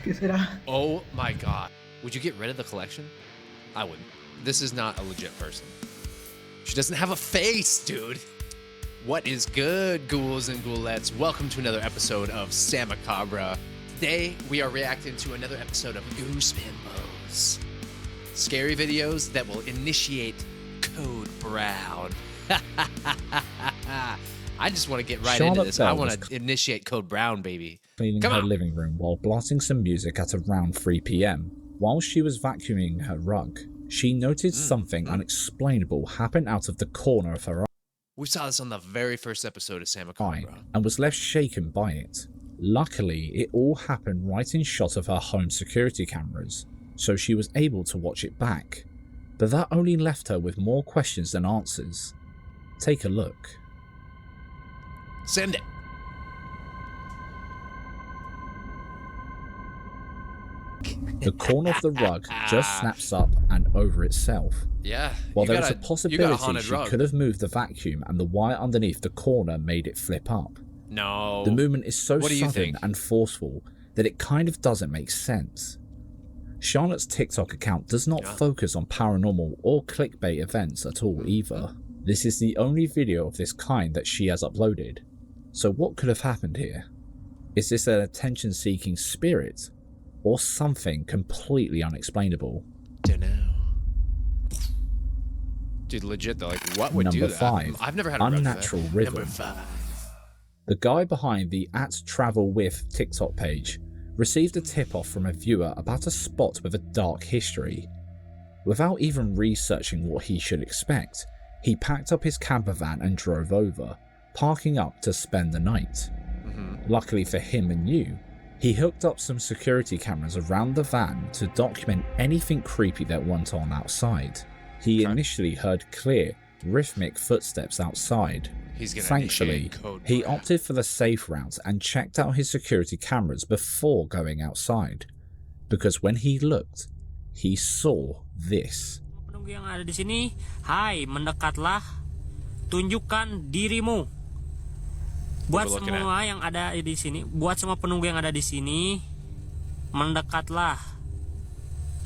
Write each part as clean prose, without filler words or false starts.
¿Qué será? Oh my god. Would you get rid of the collection? I wouldn't. This is not a legit person. She doesn't have a face, dude. What is good, ghouls and ghoulettes? Welcome to another episode of Samacabra. Today, we are reacting to another episode of Goose Bimbos. Scary videos that will initiate Code Brown. I just want to get right into this. I want to initiate Code Brown, baby. Cleaning her living room while blasting some music at around 3 p.m. While she was vacuuming her rug, she noticed something unexplainable happen out of the corner of her eye. We saw this on the very first episode of Samacabra. And was left shaken by it. Luckily, it all happened right in shot of her home security cameras, so she was able to watch it back. But that only left her with more questions than answers. Take a look. Send it. The corner of the rug just snaps up and over itself. Yeah. While there was a possibility she could have moved the vacuum and the wire underneath the corner made it flip up. No. The movement is so sudden and forceful that it kind of doesn't make sense. Charlotte's TikTok account does not focus on paranormal or clickbait events at all either. This is the only video of this kind that she has uploaded. So what could have happened here? Is this an attention-seeking spirit? Or something completely unexplainable? Dunno. Dude, legit though, like what would do that? Number 5. I've never had a unnatural rhythm. Number 5. The guy behind the @TravelWith TikTok page received a tip-off from a viewer about a spot with a dark history. Without even researching what he should expect, he packed up his camper van and drove over, parking up to spend the night. Luckily for him and you, he hooked up some security cameras around the van to document anything creepy that went on outside. He initially heard clear, rhythmic footsteps outside. Thankfully, he opted for the safe route and checked out his security cameras before going outside, because when he looked, he saw this. Penunggu yang ada di sini, hai, mendekatlah, tunjukkan dirimu. Buat semua yang ada di sini, buat semua penunggu yang ada di sini, mendekatlah,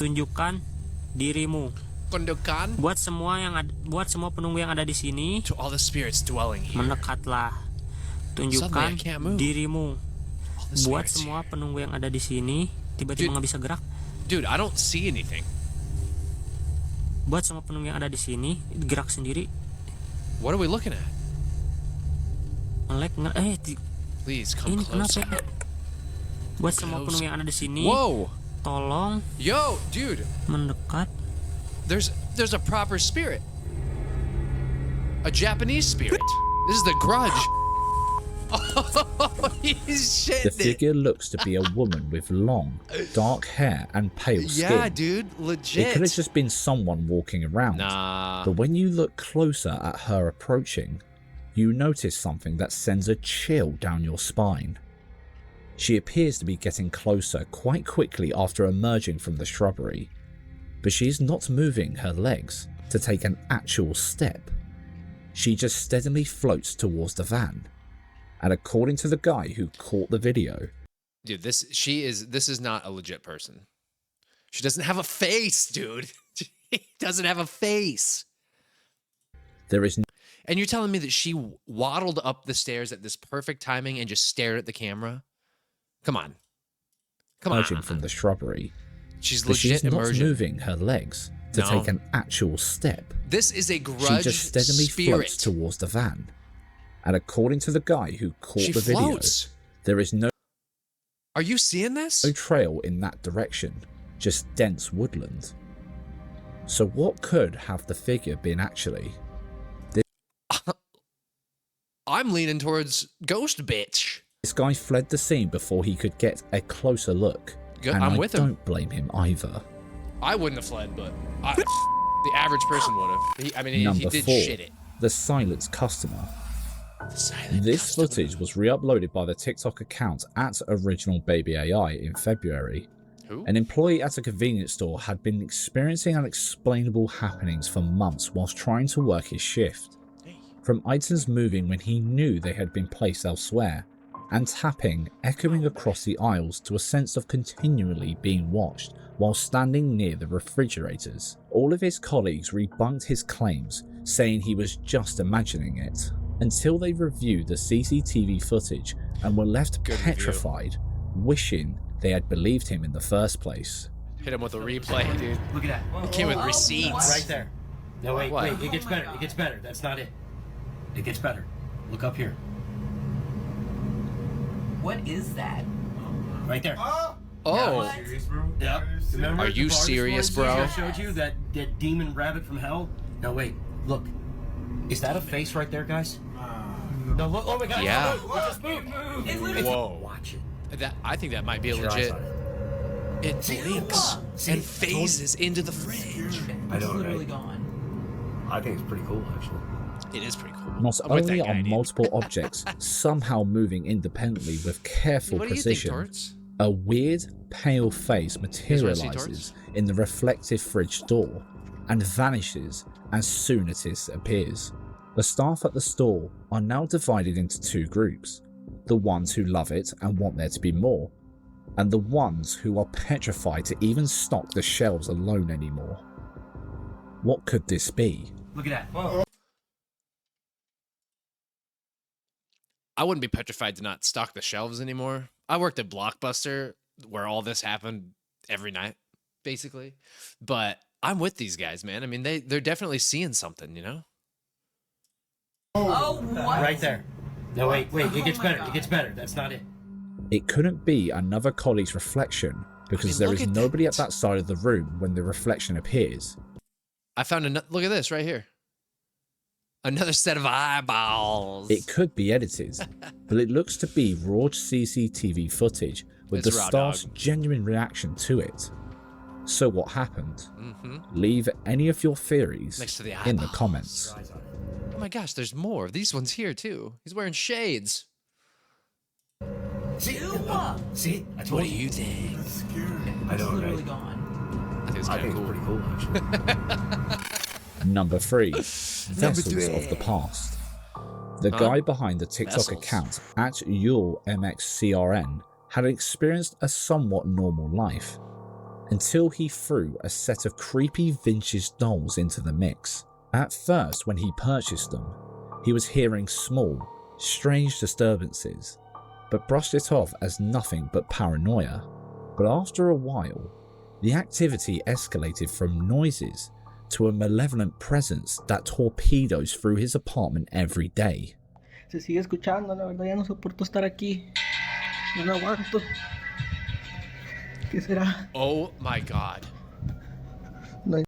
tunjukkan dirimu. Buat semua penunggu yang ada di sini, to all the spirits dwelling here. Mendekatlah, tunjukkan dirimu. Buat semua penunggu yang ada di sini, tiba-tiba nggak bisa gerak. Dude, I don't see anything. Buat semua penunggu yang ada di sini, gerak sendiri. What are we looking at? Please come closer. Buat semua penunggu yang ada di sini, tolong, yo, dude, mendekat. There's a proper spirit. A Japanese spirit. This is the grudge. Oh, he's shit. The figure looks to be a woman with long, dark hair and pale skin. Yeah, dude, legit. It could have just been someone walking around. Nah. But when you look closer at her approaching, you notice something that sends a chill down your spine. She appears to be getting closer quite quickly after emerging from the shrubbery, but she's not moving her legs to take an actual step. She just steadily floats towards the van. And according to the guy who caught the video, dude, this is not a legit person. She doesn't have a face, dude. She doesn't have a face. There is no And you're telling me that she waddled up the stairs at this perfect timing and just stared at the camera? Come on. emerging from the shrubbery. She's but legit she's not emerging. moving her legs to take an actual step. This is a grudge She just steadily floats towards the van. And according to the guy who caught the video, there is no... Are you seeing this? No trail in that direction, just dense woodland. So what could have the figure been actually? I'm leaning towards ghost bitch. This guy fled the scene before he could get a closer look. And I'm I with him. don't blame him either. I wouldn't have fled, but the average person would have. He did 4, shit it. The silent customer. This footage was re-uploaded by the TikTok account @OriginalBabyAI in February. Who? An employee at a convenience store had been experiencing unexplainable happenings for months whilst trying to work his shift. From items moving when he knew they had been placed elsewhere, and tapping echoing across the aisles to a sense of continually being watched while standing near the refrigerators. All of his colleagues rebunked his claims, saying he was just imagining it, until they reviewed the CCTV footage and were left petrified, wishing they had believed him in the first place. Hit him with a replay, dude. Look at that. He came with receipts. Right there. No, wait, What? wait. It gets better. It gets better. That's not it. It gets better. Look up here. What is that? Right there. Oh, Serious, bro? Yep. Remember Are you the bar serious, display bro? I showed you that demon rabbit from hell. No, wait. Look. Is that a face right there, guys? No, look. Oh my God. Yeah. No, it just moved. It literally. whoa. Watch it. I think that might be a Your eyes legit. on it. It blinks See, and I told you. phases into the fridge. I know, It's literally right? gone. I think it's pretty cool, actually. It is pretty cool. Not I'm with only that guy, are dude. multiple objects somehow moving independently with careful What do you think, precision, Torts? a weird, pale face wanna see materializes in the reflective fridge door and vanishes as soon as it appears. The staff at the store are now divided into two groups: the ones who love it and want there to be more, and the ones who are petrified to even stock the shelves alone anymore. What could this be? Look at that. Whoa. I wouldn't be petrified to not stock the shelves anymore. I worked at Blockbuster where all this happened every night, basically. But I'm with these guys, man. I mean, they're definitely seeing something, you know? Oh, what? Right there. No, wait, wait. It gets better. It gets better. That's not it. It couldn't be another colleague's reflection because mean, there look is at nobody at that. that side of the room when the reflection appears. I found look at this right here. Another set of eyeballs. It could be edited, but it looks to be raw CCTV footage with It's the raw, staff's dog. genuine reaction to it. So what happened? Mm-hmm. Leave any of your theories Next to the in the eyeballs. comments. Oh my gosh, there's more. These ones here too. He's wearing shades. See? See? I told What do you think? I It's know, literally right? gone. I think it's I kind think of it's cool. pretty cool, actually. Number 3. Vessels of the past. The Huh? guy behind the TikTok Vessels. account at YourMXCRN had experienced a somewhat normal life until he threw a set of creepy vintage dolls into the mix. At first, when he purchased them, he was hearing small, strange disturbances, but brushed it off as nothing but paranoia. But after a while, the activity escalated from noises to a malevolent presence that torpedoes through his apartment every day. Se sigue escuchando, la verdad ya no soporto estar aquí. No lo aguanto. ¿Qué será? Oh my god. No,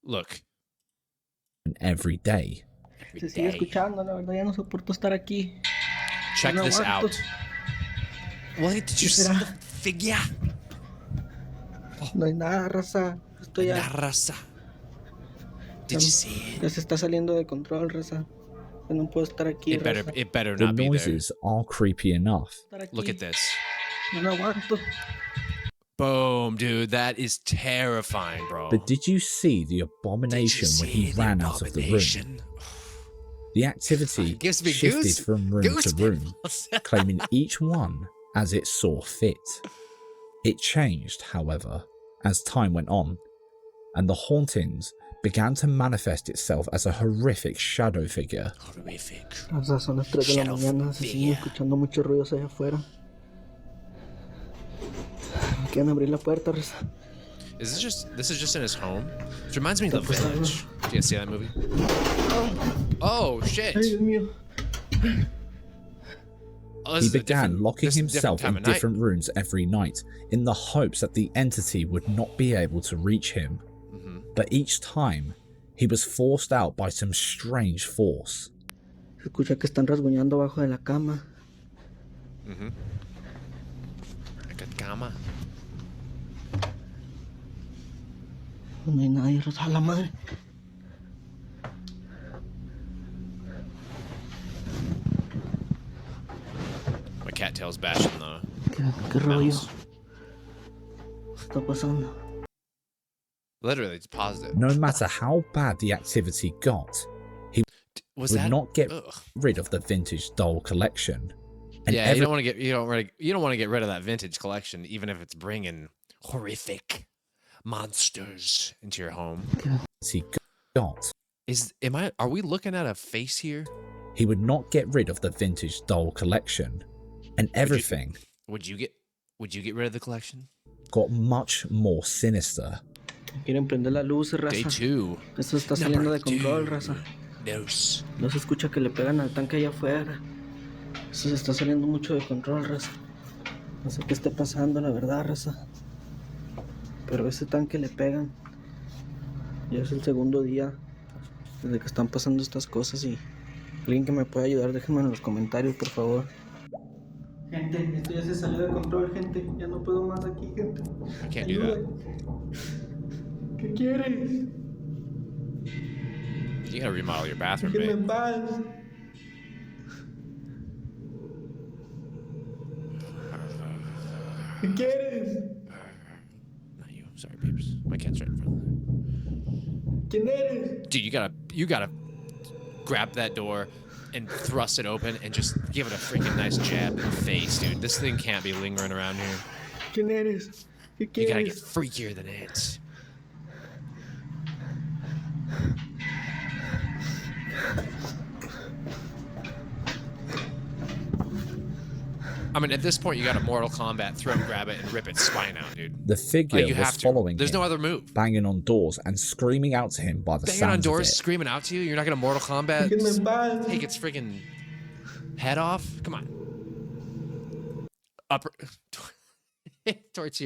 Look. Every day. se sigue escuchando, la verdad ya no soporto estar aquí. Check No this aguanto. out. Wait, did you see será? the figure? No hay nada, raza. Esto ya, La raza. Did you see ya it? se está saliendo de control, raza. Yo no puedo estar aquí, raza. It better The not be there. noises are creepy enough. Estar aquí. Look at this. No lo aguanto. Boom, dude. That is terrifying, bro. But did you see the abomination when he ran out of the room? The activity It gives me shifted from room to room, goosebumps. claiming each one as it saw fit. It changed, however, as time went on, and the hauntings began to manifest itself as a horrific shadow figure. Horrific. Raza, son las 3 de la Shadow mañana. Se siguen figure. escuchando muchos ruidos allá afuera. Me quieren abrir la puerta, raza. This is just in his home? It reminds me of The Village. Do you guys see that movie? Oh shit. Ay, Dios mío. Oh, this He is a began different- locking this is a different himself time in of night. different rooms every night in the hopes that the entity would not be able to reach him. Mm-hmm. But each time, he was forced out by some strange force. Se escucha que están rasguñando abajo de la cama. Like a gamma. No hay nadie, raza, a la madre. My cattail's bashing the ¿Qué rollo mouse. está pasando? Literally, it's positive. No matter how bad the activity got, Was would that not get Ugh. rid of the vintage doll collection. And Yeah, you don't want to get rid of that vintage collection, even if it's bringing horrific monsters into your home. he got, Are we looking at a face here? he would not get rid of the vintage doll collection, and everything Would you get rid of the collection? got much more sinister. Quieren prender la luz, Day raza. 2. Esto está saliendo de control, raza. Dos. No se escucha que le pegan al tanque allá afuera. Esto se está saliendo mucho de control, raza. No sé qué está pasando, la verdad, raza. Pero ese tanque le pegan. Ya es el segundo día desde que están pasando estas cosas y alguien que me pueda ayudar, déjenme en los comentarios, por favor. Gente, esto ya se salió de control, gente. Ya no puedo más aquí, gente. I can't do that. ¿Qué quieres? You gotta remodel your bathroom, Déjenme babe. en paz. ¿Qué quieres? Not you. Sorry, babes. My cat's right in front of me. ¿Quién eres? Dude, you gotta grab that door and thrust it open and just give it a freaking nice jab in the face, dude. This thing can't be lingering around here. ¿Quién eres? ¿Qué You gotta get quieres? freakier than it. I mean, at this point, you got a Mortal Kombat throat grab it and rip its spine out, dude. The figure Like, you was have to. following There's him, no other move. banging on doors and screaming out to him by the Banging sounds on doors, of it. screaming out to you. You're not gonna Mortal Kombat Déjenme en paz. take its freaking head off? Come on. Upper towards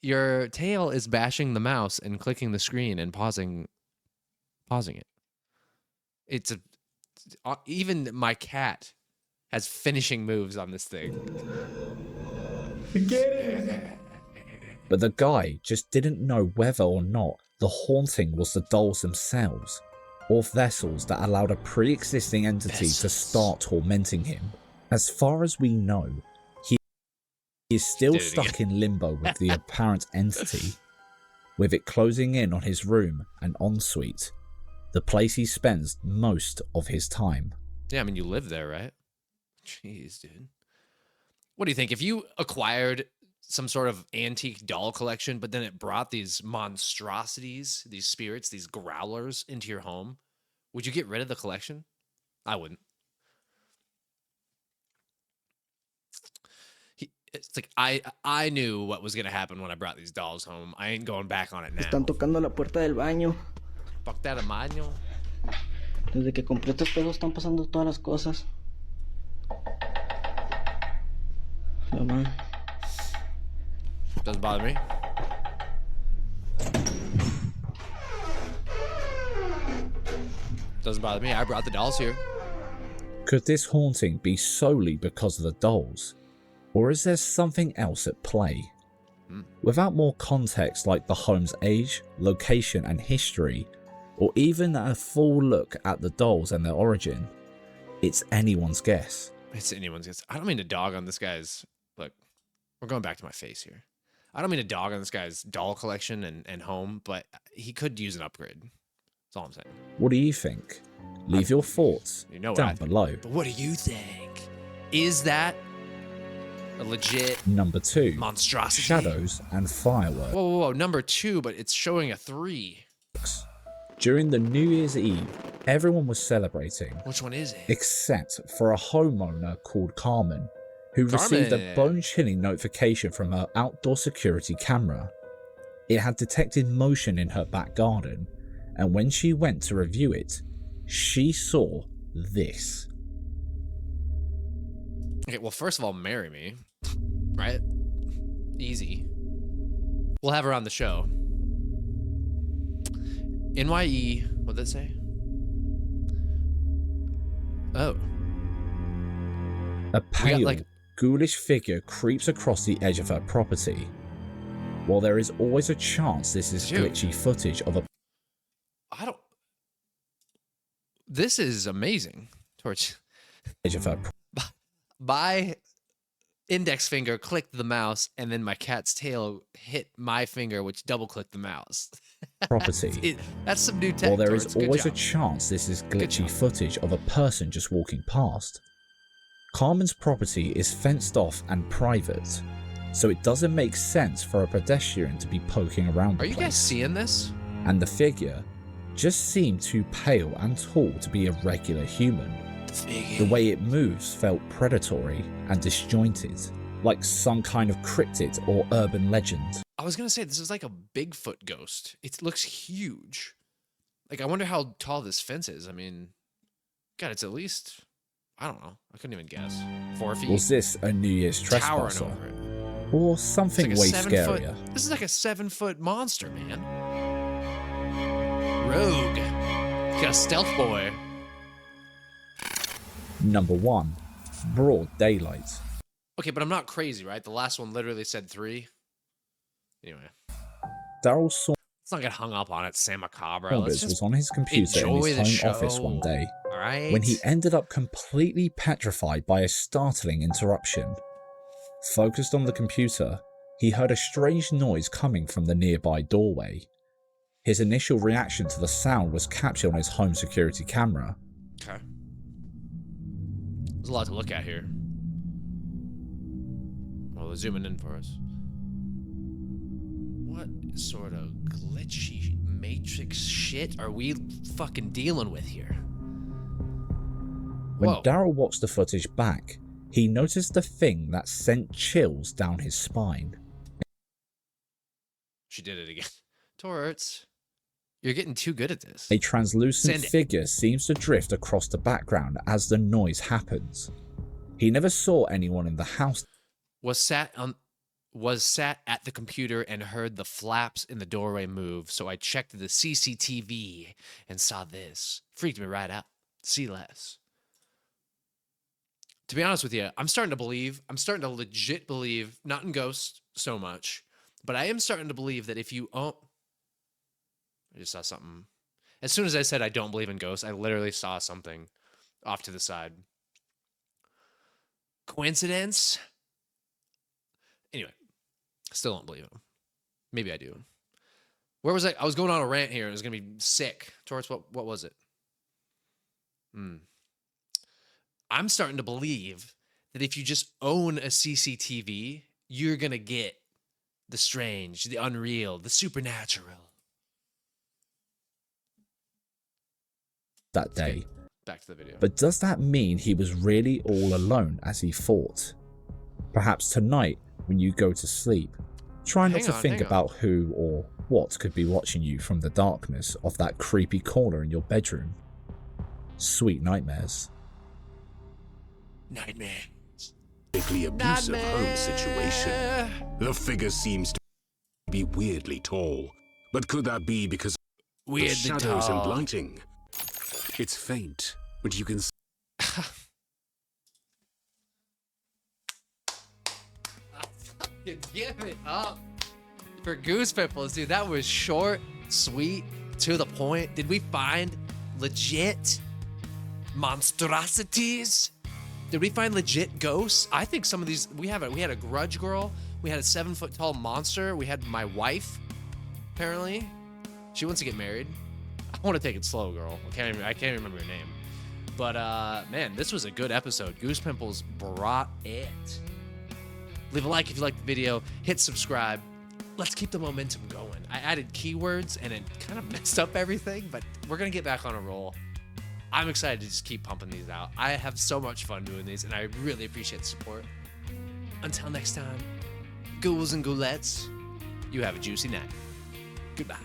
your tail is bashing the mouse and clicking the screen and pausing it. It's even my cat has finishing moves on this thing. ¿Qué quieres? But the guy just didn't know whether or not the haunting was the dolls themselves, or vessels that allowed a pre-existing entity to start tormenting him. As far as we know, he is still Did it stuck in limbo with the apparent entity, with it closing in on his room and ensuite, the place he spends most of his time. Yeah, I mean, you live there, right? Jeez, dude. What do you think? If you acquired some sort of antique doll collection, but then it brought these monstrosities, these spirits, these growlers into your home, would you get rid of the collection? I wouldn't. It's like I knew what was gonna happen when I brought these dolls home. I ain't going back on it now. Están tocando la puerta del baño. Fuck that, Amaño. Desde que compré estos pedos están pasando todas las cosas. Mamá. Doesn't bother me. Doesn't bother me. I brought the dolls here. Could this haunting be solely because of the dolls? Or is there something else at play? Without more context like the home's age, location and history, or even a full look at the dolls and their origin, it's anyone's guess. It's anyone's guess. I don't mean to dog on this guy's... Look, we're going back to my face here. I don't mean to dog on this guy's doll collection and home, but he could use an upgrade. That's all I'm saying. What do you think? Leave your thoughts You know what down below. But what do you think? Is that a legit Number 2. monstrosity? Shadows and fireworks. Whoa. Number 2, but it's showing a 3. During the New Year's Eve, everyone was celebrating, Which one is it? except for a homeowner called Carmen, who received a Carmen. bone-chilling notification from her outdoor security camera. It had detected motion in her back garden, and when she went to review it, she saw this. Okay, well, first of all, marry me. Right? Easy. We'll have her on the show. NYE, what'd that say? Oh. A pale, like- ghoulish figure creeps across the edge of her property. While there is always a chance this is Dude. glitchy footage of a This is amazing. Torch. edge of her My index finger clicked the mouse, and then my cat's tail hit my finger, which double clicked the mouse. property. That's some new tech. While there is Torch. Good always a job. chance this is Good glitchy job. footage of a person just walking past. Carmen's property is fenced off and private, so it doesn't make sense for a pedestrian to be poking around the Are you place. guys seeing this? And the figure just seemed too pale and tall to be a regular human. The way it moves felt predatory and disjointed, like some kind of cryptid or urban legend. I was gonna say this is like a Bigfoot ghost. It looks huge. Like, I wonder how tall this fence is. I mean, God, it's at least, I don't know. I couldn't even guess. 4 feet. Was this a New Year's Towering trespasser? over it. Or something It's way like a 7 scarier? foot. This is like a 7-foot monster, man. Rogue. Got a stealth boy. Number 1. Broad daylight. Okay, but I'm not crazy, right? The last one literally said 3. Anyway, Daryl Saunders let's not get hung up on it, Samacabra. Let's was just on his computer in enjoy his the home office one show. day all right. when he ended up completely petrified by a startling interruption. Focused on the computer, he heard a strange noise coming from the nearby doorway. His initial reaction to the sound was captured on his home security camera. Okay. There's a lot to look at here. Well, they're zooming in for us. What sort of glitchy matrix shit are we fucking dealing with here? When Whoa. Daryl watched the footage back, he noticed a thing that sent chills down his spine. She did it again. Torts, you're getting too good at this. A translucent Send it. figure seems to drift across the background as the noise happens. He never saw anyone in the house. Was sat at the computer and heard the flaps in the doorway move, so I checked the CCTV and saw this. Freaked me right out. See less. To be honest with you, I'm starting to legit believe, not in ghosts so much, but I am starting to believe that if you I just saw something. As soon as I said I don't believe in ghosts, I literally saw something off to the side. Coincidence? Anyway, still don't believe him. Maybe I do. Where was I? I was going on a rant here. It was going to be sick. Torrance, what was it? I'm starting to believe that if you just own a CCTV, you're going to get the strange, the unreal, the supernatural. That day. Back to the video. But does that mean he was really all alone as he thought? Perhaps tonight, when you go to sleep, try not to think about who or what could be watching you from the darkness of that creepy corner in your bedroom. Sweet nightmares. Nightmares. Abusive home situation. The figure seems to be weirdly tall, but could that be because of Weirdly shadows and tall. lighting? It's faint, but you can see Give it up for Goose Pimples, dude. That was short, sweet, to the point. Did we find legit monstrosities? Did we find legit ghosts? I think some of these we had a grudge girl, we had a 7-foot tall monster, we had my wife. Apparently, she wants to get married. I want to take it slow, girl. I can't even remember your name. But man, this was a good episode. Goose Pimples brought it. Leave a like if you liked the video. Hit subscribe. Let's keep the momentum going. I added keywords and it kind of messed up everything, but we're going to get back on a roll. I'm excited to just keep pumping these out. I have so much fun doing these, and I really appreciate the support. Until next time, ghouls and ghoulettes, you have a juicy night. Goodbye.